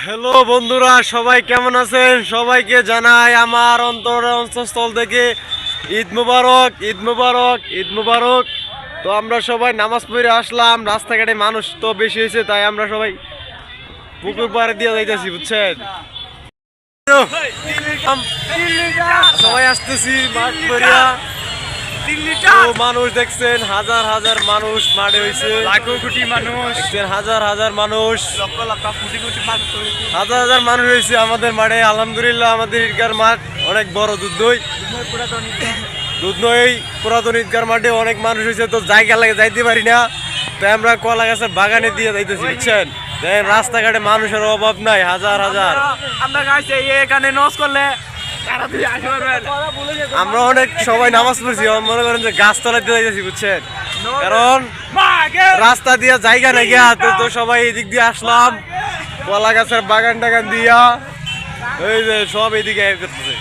Hello বন্ধুরা, সবাই কেমন আছেন? সবাইকে জানাই আমার অন্তঃস্থল থেকে ঈদ মুবারক, ঈদ মুবারক, ঈদ মুবারক। তো আমরা সবাই নামাজ পড়ে আসলাম। রাস্তাঘাটে মানুষ তো বেশি হয়েছে, তাই আমরা সবাই পুকুর পাড়ে দিয়ে যাইতেছি, বুঝছেন? সবাই আসতেছি মাঠ পড়িয়া। মানুষ দেখছেন, হাজার হাজার মানুষ মাঠে হয়েছে, লাখো কোটি মানুষ, দেখছেন হাজার হাজার মানুষ, লক্ষ লক্ষ কোটি কোটি মানুষ হয়েছে। হাজার হাজার মানুষ হয়েছে আমাদের মাঠে। আলহামদুলিল্লাহ, আমাদের ঈদগার মাঠ অনেক বড়। দুধ নই পুরাতন ঈদগার মাঠে অনেক মানুষ হয়েছে, তো জায়গা লাগে যাইতে পারি না, তাই আমরা কলা গাছের বাগানে দিয়ে যাইতেছি, বুঝছেন? দেখেন রাস্তাঘাটে মানুষের অভাব নাই, হাজার হাজার। আমরা গাইছে এখানে নস করলে আমরা অনেক সবাই নামাজ পড়ছি, মনে করেন যে গাছতলা দিয়ে যাইতেছি, বুঝছেন? কারণ রাস্তা দিয়ে জায়গা নাই গিয়া, তো সবাই এদিক দিয়ে আসলাম, কলা গাছের বাগান টাগান দিয়া, এই যে সব এদিকে করতেছে।